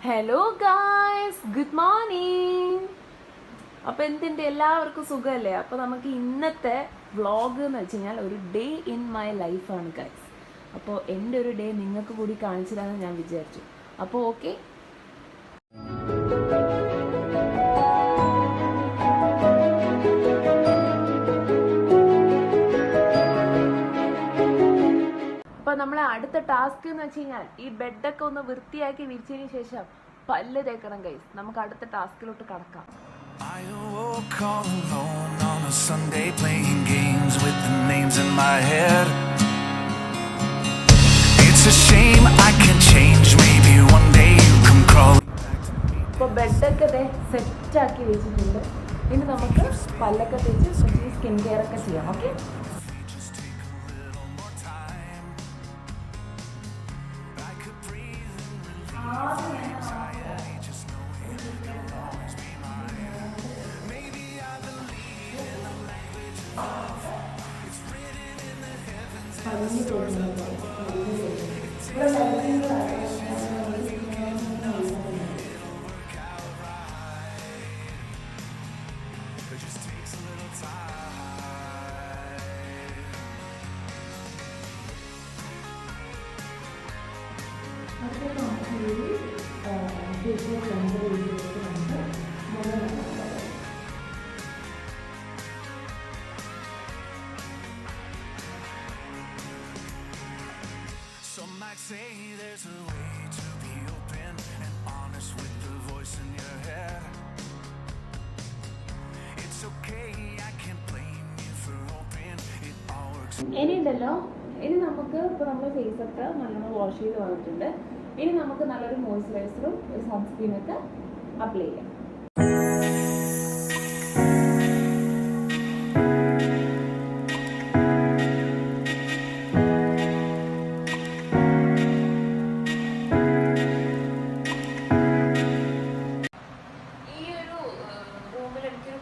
Hello guys, good morning. അപ്പോൾ എന്തിൻ്റെ എല്ലാവർക്കും സുഖമല്ലേ? അപ്പോൾ നമുക്ക് ഇന്നത്തെ വ്ളോഗ് എന്ന് വെച്ച് കഴിഞ്ഞാൽ ഒരു ഡേ ഇൻ മൈ ലൈഫാണ് ഗായ്സ്. അപ്പോൾ എൻ്റെ ഒരു ഡേ നിങ്ങൾക്ക് കൂടി കാണിച്ചു തരാമെന്ന് ഞാൻ വിചാരിച്ചു. അപ്പോൾ ഓക്കെ, അപ്പോൾ നമ്മളെ അടുത്ത ടാസ്ക് എന്ന് വെച്ച് കഴിഞ്ഞാൽ ഈ ബെഡൊക്കെ ഒന്ന് വൃത്തിയാക്കി വിരിച്ചതിന് ശേഷം പല്ല് തേക്കണം ഗൈസ്. നമുക്ക് അടുത്ത ടാസ്കിലോട്ട് കടക്കാം. I awoke all alone on a Sunday playing games with the names in my head. It's a shame I can't change, maybe one day you come crawling back to me. ഇപ്പോൾ ബെഡൊക്കെ സെറ്റാക്കി വെച്ചിട്ടുണ്ട്. ഇനി നമുക്ക് പല്ലൊക്കെ തേച്ച് കുറച്ച് സ്കിൻ കെയർ ഒക്കെ ചെയ്യാം. Okay, Some might say there's a way to be open and honest with the voice in your head. It's okay, I can't blame you for hoping it all works. ഇനി ഉണ്ടല്ലോ, ഇനി നമുക്ക് ഇപ്പോൾ നമ്മുടെ ഫേസൊക്കെ നല്ലോണം wash ചെയ്ത് വന്നിട്ടുണ്ട്. ഇനി നമുക്ക് നല്ലൊരു മോയ്സ്ചറൈസറും ഒരു സൺസ്ക്രീനൊക്കെ അപ്ലൈ ചെയ്യാം.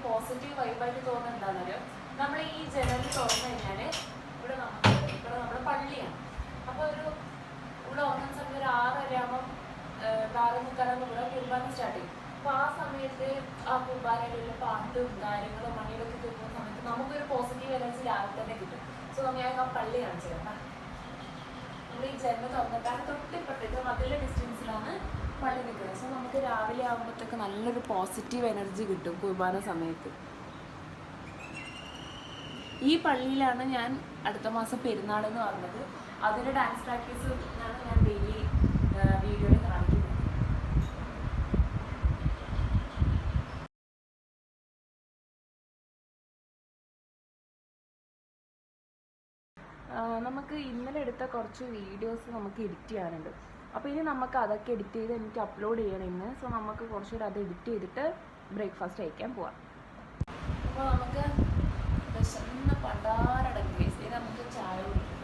പോസിറ്റീവ് വൈബായിട്ട് തോന്നുന്നത് എന്താണെന്നറിയോ? നമ്മൾ ഈ ജനൽ തുറന്നു കഴിഞ്ഞാൽ ഇവിടെ നമ്മുടെ പള്ളിയാണ്. അപ്പോൾ ഇവിടെ ഉറങ്ങുന്ന സമയത്ത് ഒരു 6:30 ആകുമ്പം 6:30 ഇവിടെ കുർബാന സ്റ്റാർട്ട് ചെയ്യും. അപ്പോൾ ആ സമയത്ത് ആ കുർബാനയിലുള്ള പാട്ടും കാര്യങ്ങളും മണികളൊക്കെ കേൾക്കുന്ന സമയത്ത് നമുക്കൊരു പോസിറ്റീവ് എനർജി രാവിലെ തന്നെ കിട്ടും. സോ നമുക്ക് ആ പള്ളി കാണിച്ചു തരാം. നമ്മൾ ഈ ജനൽ തുറന്നിട്ടാണ് തൊട്ടിപ്പുറത്തേക്ക് മതിലെ ഡിസ്റ്റൻസിലാണ് പള്ളി നിൽക്കുന്നത്. സോ നമുക്ക് രാവിലെ ആകുമ്പോഴത്തേക്ക് നല്ലൊരു പോസിറ്റീവ് എനർജി കിട്ടും കുർബാന സമയത്ത്. ഈ പള്ളിയിലാണ് ഞാൻ അടുത്ത മാസം പെരുന്നാൾ എന്ന് പറഞ്ഞത്. അതിൻ്റെ ഡാൻസ് പ്രാക്ടീസ് ഞാൻ ഡെയിലി വീഡിയോയിൽ കാണിക്കുന്നത്. നമുക്ക് ഇന്നലെ എടുത്ത കുറച്ച് വീഡിയോസ് നമുക്ക് എഡിറ്റ് ചെയ്യാനുണ്ട്. അപ്പോൾ ഇനി നമുക്ക് അതൊക്കെ എഡിറ്റ് ചെയ്ത് എനിക്ക് അപ്ലോഡ് ചെയ്യണം ഇന്ന്. സോ നമുക്ക് കുറച്ചുകൂടി അത് എഡിറ്റ് ചെയ്തിട്ട് ബ്രേക്ക്ഫാസ്റ്റ് കഴിക്കാൻ പോവാം. അപ്പോൾ നമുക്ക് വിശന്ന് പണ്ടാരടങ്ങി നമുക്ക് ചായ കുടിക്കാം.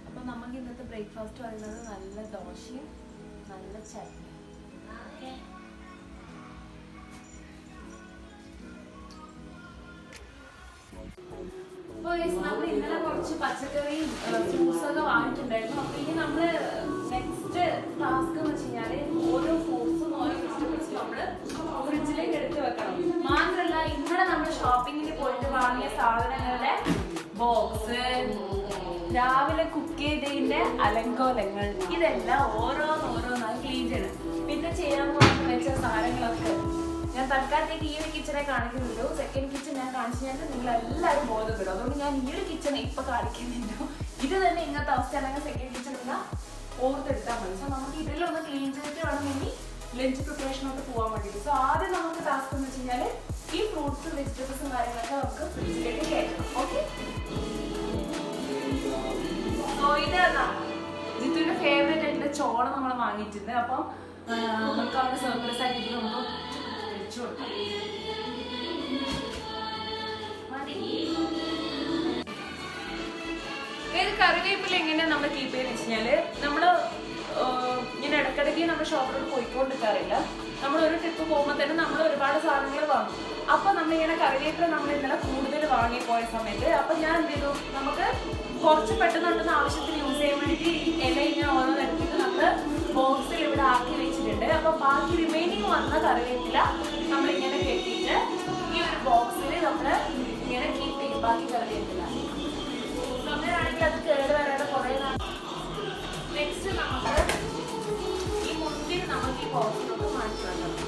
അപ്പോൾ നമുക്ക് ഇന്നത്തെ ബ്രേക്ക്ഫാസ്റ്റ് പറയുന്നത് നല്ല ദോശയും നല്ല ചട്നി. നമ്മൾ ഇന്നലെ കുറച്ച് പച്ചക്കറിയും ഫ്രൂട്ട്സൊക്കെ വാങ്ങിയിട്ടുണ്ടായിരുന്നു. അപ്പൊ ഇനി നമ്മള് നെക്സ്റ്റ് ടാസ്ക് എന്ന് വെച്ച് കഴിഞ്ഞാല് ഓരോ ഫ്രൂട്ട്സും ഓരോ വെജിറ്റബിൾസും നമ്മള് ഫ്രിഡ്ജിലേക്ക് എടുത്ത് വെക്കണം. മാത്രല്ല ഇന്നലെ നമ്മൾ ഷോപ്പിങ്ങിന് പോയിട്ട് വാങ്ങിയ സാധനങ്ങളുടെ ബോക്സ്, രാവിലെ കുക്ക് ചെയ്തതിന്റെ അലങ്കോലങ്ങൾ, ഇതെല്ലാം ഓരോന്നായി ക്ലീൻ ചെയ്യണം. പിന്നെ ചെയ്യാൻ പോകുന്ന വെച്ച സാധനങ്ങളൊക്കെ ഞാൻ തൽക്കാലത്തേക്ക് ഈ ഒരു കിച്ചനെ കാണിക്കുന്നുള്ളൂ. സെക്കൻഡ് കിച്ചൺ ഞാൻ കാണിച്ചു കഴിഞ്ഞാൽ നിങ്ങൾ എല്ലാവരും ബോധപ്പെടും. അതുകൊണ്ട് ഞാൻ ഈ ഒരു കിച്ചൺ ഇപ്പൊ കാണിക്കുന്നില്ല. ഇത് തന്നെ ഇങ്ങനത്തെ അവസ്ഥയാണെങ്കിൽ സെക്കൻഡ് കിച്ചൺ എല്ലാം ഓർത്തെടുത്താൽ മതി. സോ നമുക്ക് ഇതിലൊന്ന് ക്ലീൻ ചെയ്തിട്ട് വേണം ഇനി ലഞ്ച് പ്രിപ്പറേഷനോട്ട് പോകാൻ വേണ്ടിയിട്ട്. സോ ആദ്യം നമുക്ക് ടാസ്ക് എന്ന് വെച്ച് കഴിഞ്ഞാൽ ഈ ഫ്രൂട്ട്സും വെജിറ്റബിൾസും കാര്യങ്ങളൊക്കെ നമുക്ക് ഫ്രിഡ്ജിലേക്ക് കയറ്റണം. ഓക്കെ, സോ ഇതെന്നാ ജിത്തുവിന്റെ ഫേവറേറ്റ് ആയിട്ടുള്ള ചോള നമ്മൾ വാങ്ങിയിട്ടുണ്ട്. അപ്പം നമുക്ക് അവിടെ സർപ്രൈസ് ആയിട്ട് നമുക്ക് കൊടുക്കാം. കറിവേപ്പില എങ്ങനെയാണ് നമ്മൾ കീപ്പ് ചെയ്യുന്നത് വെച്ച് കഴിഞ്ഞാൽ നമ്മൾ ഇങ്ങനെ ഇങ്ങനെ ഇടയ്ക്കിടയ്ക്ക് നമ്മൾ ഷോപ്പിലോട്ട് പോയിക്കൊണ്ടിരിക്കാറില്ല. നമ്മൾ ഒരു ട്രിപ്പ് പോകുമ്പോൾ തന്നെ നമ്മൾ ഒരുപാട് സാധനങ്ങൾ വാങ്ങും. അപ്പോൾ നമ്മളിങ്ങനെ കറിവേപ്പില നമ്മൾ ഇന്നലെ കൂടുതൽ വാങ്ങിപ്പോയ സമയത്ത് അപ്പോൾ ഞാൻ എന്ത് ചെയ്തു, നമുക്ക് കുറച്ച് പെട്ടെന്നുണ്ടെന്ന് ആവശ്യത്തിന് യൂസ് ചെയ്യാൻ വേണ്ടിയിട്ട് ഇല ഇങ്ങനെ ഓരോന്ന് എടുത്തിട്ട് നമ്മൾ ബോക്സിൽ ഇവിടെ ആക്കി വെച്ചിട്ടുണ്ട്. അപ്പോൾ ബാക്കി റിമൈനിങ് വന്ന കറിവേപ്പില നമ്മളിങ്ങനെ കെട്ടിയിട്ട് ഈ ഒരു ബോക്സിൽ നമ്മൾ ഇങ്ങനെ കീപ്പ് ചെയ്യും. ബാക്കി കറിവേപ്പില അങ്ങനെയാണെങ്കിൽ അത് കേട് വരാതെ കുറേ നാൾ. നെക്സ്റ്റ് നമുക്ക് ഈ മുന്തിരി നമുക്ക് ഈ ബോക്സിലോട്ട് മാറ്റി വെക്കണം.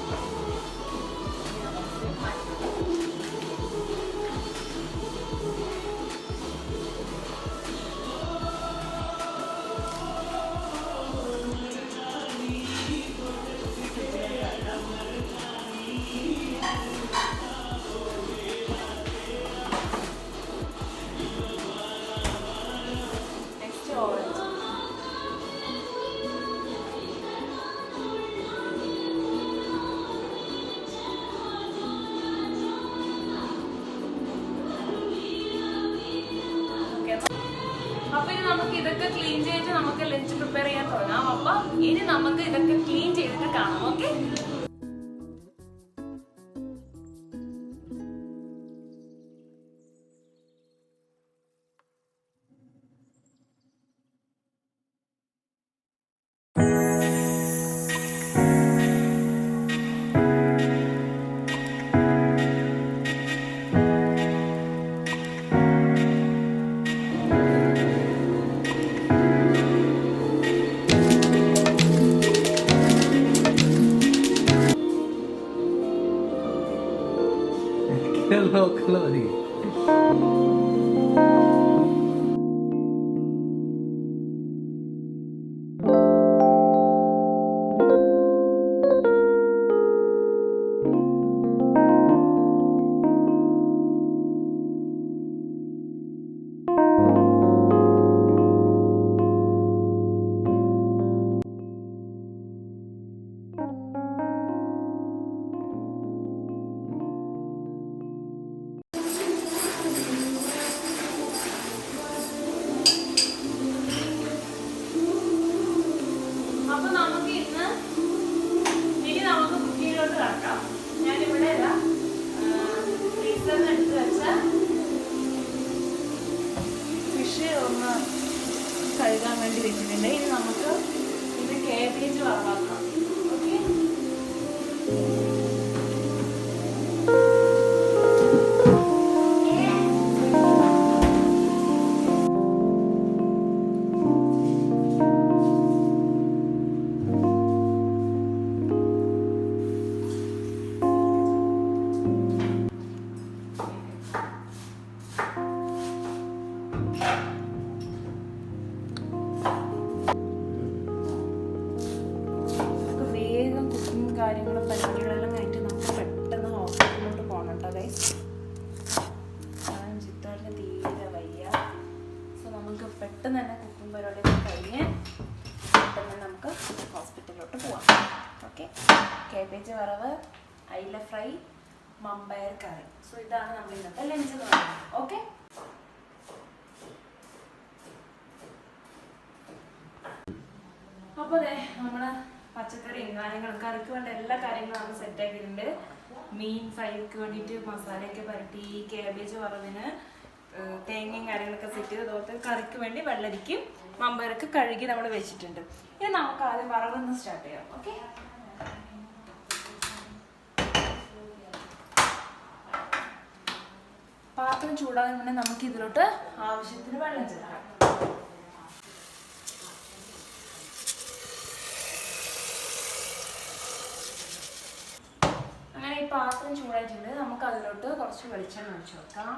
അപ്പൊ ഇനി നമുക്ക് ഇതൊക്കെ ക്ലീൻ ചെയ്തിട്ട് നമുക്ക് ലഞ്ച് പ്രിപ്പയർ ചെയ്യാൻ തുടങ്ങാം. അപ്പൊ ഇനി നമുക്ക് ഇതൊക്കെ ക്ലീൻ ചെയ്തിട്ട് കാണാം. ഓക്കെ, നോക്കുള്ള മതി. കഴുകാൻ വേണ്ടി വെച്ചിട്ടുണ്ട്. ഇനി നമുക്ക് ഇത് കാബേജ് വറവാക്കാം. ഓക്കെ, കാര്യങ്ങളും പരിപാടികളെല്ലാം കഴിഞ്ഞിട്ട് നമുക്ക് പെട്ടെന്ന് ഹോസ്പിറ്റലിലോട്ട് പോകണം കേട്ടോ ഗൈസ്. കാരണം ചിത്തോടിന് തീരെ വയ്യ. സോ നമുക്ക് പെട്ടെന്ന് തന്നെ കുക്കിംഗ് പരിപാടിയൊക്കെ കഴിഞ്ഞ് പെട്ടെന്ന് തന്നെ നമുക്ക് ഹോസ്പിറ്റലിലോട്ട് പോവാം. ഓക്കെ, കാബേജ് വറവ്, അയില ഫ്രൈ, മമ്പയർ കറി. സോ ഇതാണ് നമ്മൾ ഇന്നത്തെ ലഞ്ച് എന്ന് പറയുന്നത്. ഓക്കെ, അപ്പോൾ അതെ നമ്മള് പച്ചക്കറിയും കാര്യങ്ങളും കറിക്ക് വേണ്ട എല്ലാ കാര്യങ്ങളും നമ്മൾ സെറ്റ് ആക്കിയിട്ടുണ്ട്. മീൻ ഫ്രൈക്ക് വേണ്ടിയിട്ട് മസാലയൊക്കെ പരട്ടി, കാബേജ് വറവിന് തേങ്ങയും കാര്യങ്ങളൊക്കെ സെറ്റ് ചെയ്ത്, അതുപോലെ കറിക്ക് വേണ്ടി വെള്ളരിക്കും മമ്പയറൊക്കെ കഴുകി നമ്മൾ വെച്ചിട്ടുണ്ട്. ഇനി നമുക്ക് ആദ്യം വറവൊന്ന് സ്റ്റാർട്ട് ചെയ്യാം. ഓക്കെ, പാത്രം ചൂടാകാൻ മുന്നേ നമുക്ക് ഇതിലോട്ട് ആവശ്യത്തിന് വെള്ളം ചേർക്കാം. അങ്ങനെ ഈ പാത്രം ചൂടായിട്ടുണ്ട്. നമുക്ക് അതിലോട്ട് കുറച്ച് വെളിച്ചെണ്ണ ഒഴിച്ചു വെക്കാം.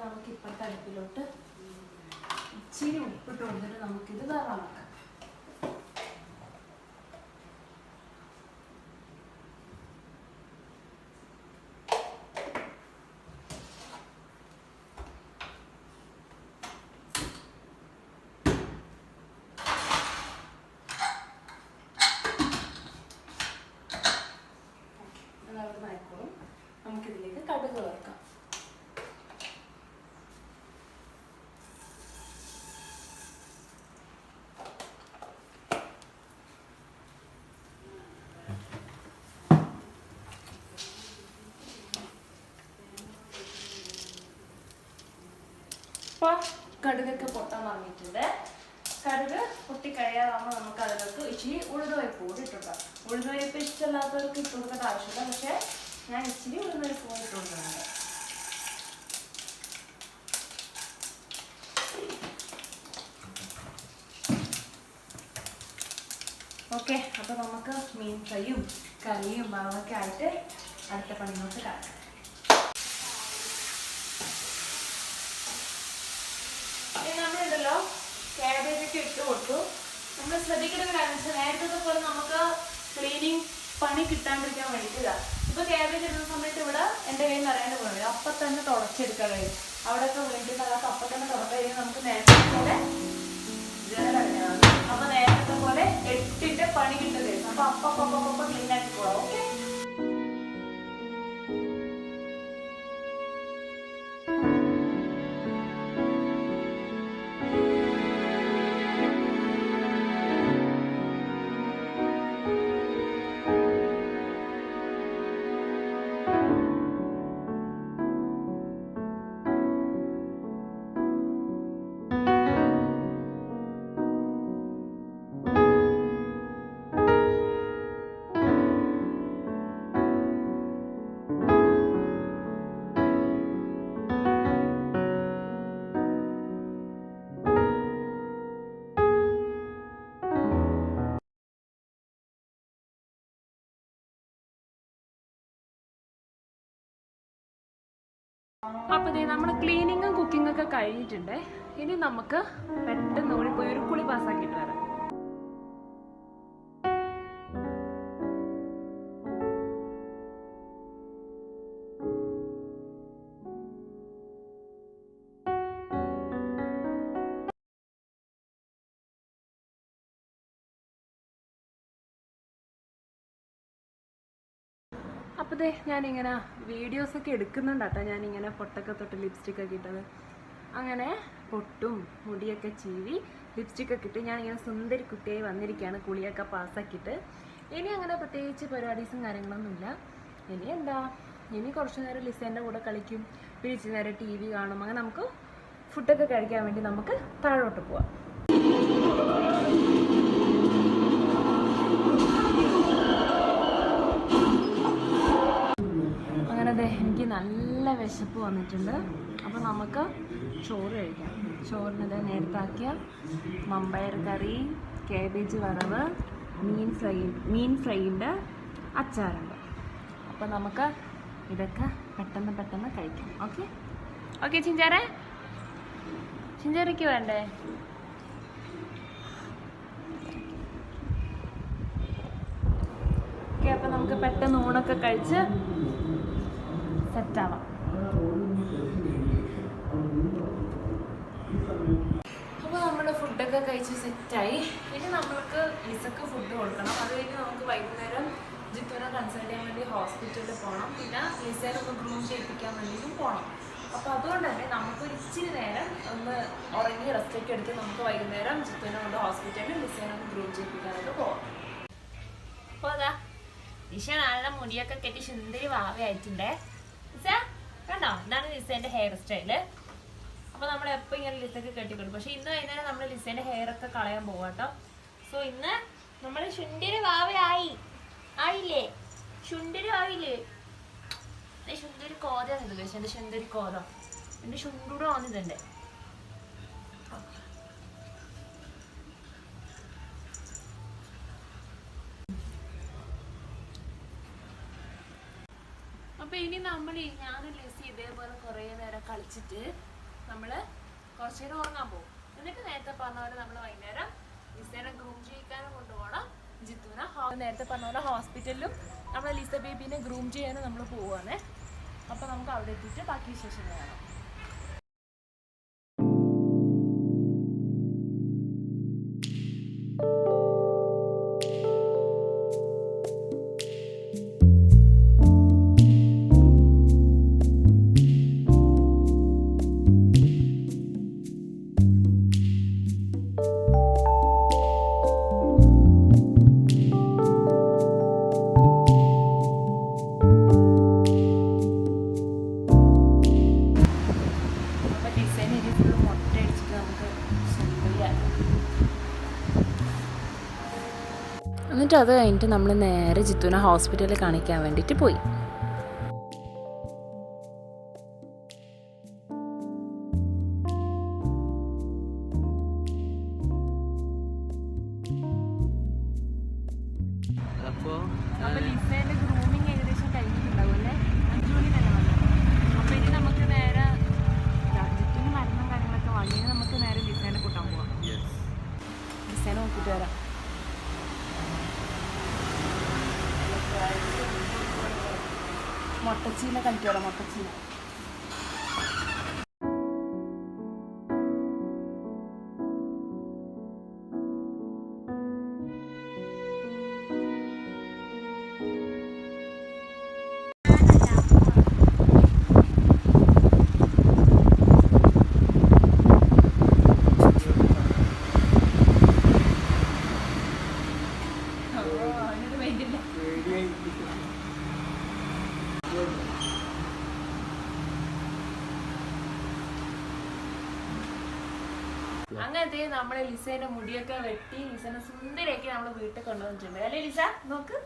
നമുക്ക് ഇപ്പോഴത്തെ അടുപ്പിലോട്ട് ഇച്ചിരി ഉപ്പിട്ട് കൊടുത്തിട്ട് നമുക്കിത് വേറാക്കാം. നമുക്കിതിലേക്ക് കടുക് വറുക്കാം. ഇപ്പോൾ കടുകൊക്കെ പൊട്ടാൻ തുടങ്ങിയിട്ടുണ്ട്. കടുക് പൊട്ടിക്കഴിയാതാകുമ്പോൾ നമുക്ക് അതിലേക്ക് ഇച്ചിരി ഉഴുന്നുപരിപ്പ് കൂടി ഇട്ടുണ്ടാകും. ഉഴുന്നുപരിപ്പ് ഇഷ്ടമില്ലാത്തവർക്ക് ഇട്ട് കൊടുക്കേണ്ട ആവശ്യമില്ല, പക്ഷേ ഞാൻ ഇച്ചിരി ഉഴുന്നുപരിപ്പ് കൂടി ഇട്ട് കൊടുക്കുന്നുണ്ട്. ഓക്കെ, അപ്പോൾ നമുക്ക് മീൻ ഫ്രൈയും കറിയും വറവൊക്കെ ആയിട്ട് അടുത്ത പണിയിലോട്ട് കിടക്കാം. നമ്മളുണ്ടല്ലോ ക്യാബേജൊക്കെ ഇട്ട് കൊടുത്തു. നമ്മൾ ശ്രദ്ധിക്കേണ്ട ഒരു കാര്യം വെച്ചാൽ നേരത്തെ പോലെ നമുക്ക് ക്ലീനിങ് പണി കിട്ടാണ്ടിരിക്കാൻ വേണ്ടിയിട്ടില്ല. ഇപ്പോൾ ക്യാബേജ് ഇടുന്ന സമയത്ത് ഇവിടെ എൻ്റെ കയ്യിൽ നിറയാണ്ട് പോകണം, അപ്പം തന്നെ തുടച്ചെടുക്കാൻ കഴിയും. അവിടെയൊക്കെ വേണ്ടിയിട്ട് അതൊക്കെ അപ്പം തന്നെ തുടക്കം കഴിഞ്ഞാൽ നമുക്ക് നേരത്തെ പോലെ അപ്പൊ നേരത്തെ പോലെ എട്ടിട്ട് പണി കിട്ടുന്നത്. അപ്പൊ അപ്പം ക്ലീൻ ആക്കിക്കോളാം. ഓക്കെ, അപ്പോൾ നമ്മുടെ ക്ലീനിങ്ങും കുക്കിംഗ് ഒക്കെ കഴിഞ്ഞിട്ടുണ്ട്. ഇനി നമുക്ക് പെട്ടെന്ന് ഓടിപ്പോയി ഒരു കുളി പാസ്സാക്കിയിട്ട് വരാം. അപ്പോൾ ഞാനിങ്ങനെ വീഡിയോസൊക്കെ എടുക്കുന്നുണ്ട് കേട്ടോ. ഞാനിങ്ങനെ പൊട്ടൊക്കെ തൊട്ട് ലിപ്സ്റ്റിക്കൊക്കെ ഇട്ടത്, അങ്ങനെ പൊട്ടും മുടിയൊക്കെ ചീവി ലിപ്സ്റ്റിക്കൊക്കെ ഇട്ട് ഞാനിങ്ങനെ സുന്ദരി കുട്ടിയായി വന്നിരിക്കുകയാണ്, കുളിയൊക്കെ പാസ്സാക്കിയിട്ട്. ഇനി അങ്ങനെ പ്രത്യേകിച്ച് പരിപാടീസും കാര്യങ്ങളൊന്നുമില്ല. ഇനി എന്താ, ഇനി കുറച്ച് നേരം ലിസേൻ്റെ കൂടെ കളിക്കും, പിന്നെ ഇച്ചിരി നേരം TV കാണും. അങ്ങനെ നമുക്ക് ഫുഡൊക്കെ കഴിക്കാൻ വേണ്ടി നമുക്ക് താഴോട്ട് പോവാം. എനിക്ക് നല്ല വിശപ്പ് വന്നിട്ടുണ്ട്. അപ്പോൾ നമുക്ക് ചോറ് കഴിക്കാം. ചോറിനത് നേരത്താക്കിയ മമ്പയർ കറി, കാബേജ് വറവ്, മീൻ ഫ്രൈൻ്റെ അച്ചാറുണ്ട്. അപ്പോൾ നമുക്ക് ഇതൊക്കെ പെട്ടെന്ന് കഴിക്കാം. ഓക്കെ ഓക്കെ ചിഞ്ചാരയ്ക്ക് വേണ്ടേ? ഓക്കെ, അപ്പോൾ നമുക്ക് പെട്ടെന്ന് ഊണൊക്കെ കഴിച്ച് സെറ്റാവാം. അപ്പോൾ നമ്മൾ ഫുഡൊക്കെ കഴിച്ച് സെറ്റായി. ഇനി നമ്മൾക്ക് ലിസക്ക് ഫുഡ് കൊടുക്കണം. അത് കഴിഞ്ഞ് നമുക്ക് വൈകുന്നേരം ജിത്തുവിനെ കൺസൾട്ട് ചെയ്യാൻ വേണ്ടി ഹോസ്പിറ്റലിൽ പോകണം. പിന്നെ ലിസേനൊന്ന് ഗ്രൂം ചെയ്യിപ്പിക്കാൻ വേണ്ടിയിട്ടും പോകണം. അപ്പോൾ അതുകൊണ്ട് തന്നെ നമുക്കൊരു ഇച്ചിരി നേരം ഒന്ന് ഉറങ്ങി റെസ്റ്റൊക്കെ എടുത്ത് നമുക്ക് വൈകുന്നേരം ജിത്തുവിനെ കൊണ്ട് ഹോസ്പിറ്റലിൽ ലിസേനൊന്ന് ഗ്രൂം ചെയ്യിപ്പിക്കാനായിട്ട് പോകാം. അപ്പോൾ അതാ ലിസ നല്ല മുടിയൊക്കെ കെട്ടി സുന്ദരി വാവയായിട്ടുണ്ടേ. ലിസ കണ്ടോ, ഇതാണ് ലിസേൻ്റെ ഹെയർ സ്റ്റൈല്. അപ്പോൾ നമ്മൾ എപ്പോൾ ഇങ്ങനെ ലിസൊക്കെ കെട്ടിക്കൊടുക്കും. പക്ഷേ ഇന്ന് വൈകുന്നേരം നമ്മൾ ലിസേൻ്റെ ഹെയറൊക്കെ കളയാൻ പോകും കേട്ടോ. സോ ഇന്ന് നമ്മൾ ശുണ്ടരി ആയില്ലേ, ശുണ്ടരി ആയില്ലേ. ശുണ്ടരി കോതയാണിത്. പക്ഷേ എൻ്റെ ശുണ്ടരി കോത, എൻ്റെ ശുണ്ടൂടെ വന്നിട്ടുണ്ട്. അപ്പോൾ ഇനി നമ്മൾ ഞാനും ലിസി ഇതേപോലെ കുറേ നേരം കളിച്ചിട്ട് നമ്മൾ കുറച്ച് നേരം ഉറങ്ങാൻ പോകും. എന്നിട്ട് നേരത്തെ പറഞ്ഞ പോലെ നമ്മൾ വൈകുന്നേരം ലിസേനെ ഗ്രൂം ചെയ്യിക്കാനും കൊണ്ടുപോകണം. ജിത്തുവിനെ നേരത്തെ പറഞ്ഞ പോലെ ഹോസ്പിറ്റലിലും നമ്മൾ ലിസ ബേബീനെ ഗ്രൂം ചെയ്യാനും നമ്മൾ പോവുകയാണ്. അപ്പോൾ നമുക്ക് അവിടെ എത്തിയിട്ട് ബാക്കി വിശേഷങ്ങൾ കാണാം. എന്നിട്ട് അത് കഴിഞ്ഞിട്ട് നമ്മൾ നേരെ ജിത്തുവിനെ ഹോസ്പിറ്റലിൽ കാണിക്കാൻ വേണ്ടിയിട്ട് പോയി. അപ്പോൾ ലിസേൻ്റെ ഗ്രൂമിങ് ഏകദേശം കഴിഞ്ഞിട്ടുണ്ടാവും അല്ലേ? 5 മണി തന്നെ വന്നു. അപ്പോൾ ഇനി നമുക്ക് നേരെ ജിത്തുവിന് മരുന്നും കാര്യങ്ങളൊക്കെ വാങ്ങി നമുക്ക് നേരെ ലിസേനെ കൂട്ടാൻ പോവാം. ലിസേനെ നോക്കിയിട്ട് വരാം. മുട്ടച്ചീന കഴിക്കുമല്ലോ, മുട്ടച്ചീന. അങ്ങനത്തെ നമ്മളെ ലിസേന്റെ മുടിയൊക്കെ വെട്ടി ലിസേനെ സുന്ദരിയാക്കി നമ്മൾ വീട്ടിൽ കൊണ്ടുവന്നിട്ടുണ്ട് അല്ലേ ലിസ? നോക്ക്,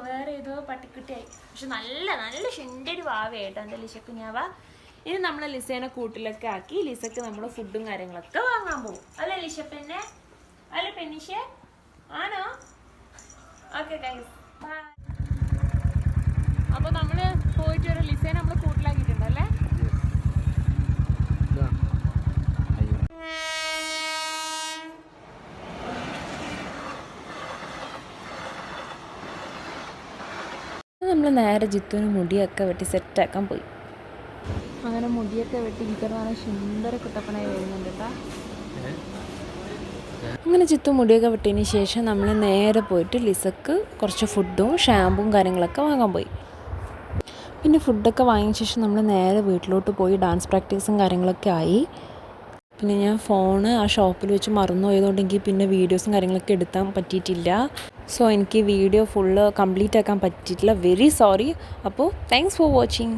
വേറെ ഏതോ പട്ടിക്കുട്ടിയായി. പക്ഷെ നല്ല നല്ല ശുണ്ടൊരു വാവയായിട്ടോ എൻ്റെ ലിസക്ക് ഞാവാ. ഇനി നമ്മൾ ലിസേനെ കൂട്ടിലൊക്കെ ആക്കി ലിസക്ക് നമ്മൾ ഫുഡും കാര്യങ്ങളൊക്കെ വാങ്ങാൻ പോകും അല്ലേ ലിസ? പിന്നെ അല്ലേ പെന്നിഷേ? ആണോ? Okay guys, bye. അപ്പോൾ നമ്മൾ പോയിട്ട് ഒരു ലിസേനെ നമ്മൾ കൂട്ടിലാക്കിയിട്ടുണ്ടല്ലേ? നമ്മൾ നേരെ ജിത്തുവിന് മുടിയൊക്കെ വെട്ടി സെറ്റാക്കാൻ പോയി. അങ്ങനെ മുടിയൊക്കെ വെട്ടി ഇരിക്കുന്ന സുന്ദര കുട്ടപ്പനായി വരുന്നുണ്ട് കേട്ടോ. അങ്ങനെ ജിത്തു മുടിയൊക്കെ വെട്ടിയതിന് ശേഷം നമ്മൾ നേരെ പോയിട്ട് ലിസക്ക് കുറച്ച് ഫുഡും ഷാമ്പും കാര്യങ്ങളൊക്കെ വാങ്ങാൻ പോയി. പിന്നെ ഫുഡൊക്കെ വാങ്ങിയ ശേഷം നമ്മൾ നേരെ വീട്ടിലോട്ട് പോയി ഡാൻസ് പ്രാക്ടീസും കാര്യങ്ങളൊക്കെ ആയി. പിന്നെ ഞാൻ ഫോണ് ആ ഷോപ്പിൽ വെച്ച് മറന്നു പോയതുകൊണ്ട് എനിക്ക് പിന്നെ വീഡിയോസും കാര്യങ്ങളൊക്കെ എടുക്കാൻ പറ്റിയിട്ടില്ല. സോ എനിക്ക് വീഡിയോ ഫുള്ള് കംപ്ലീറ്റ് ആക്കാൻ പറ്റിയിട്ടില്ല. Very sorry. അപ്പോൾ താങ്ക്സ് ഫോർ വാച്ചിങ്.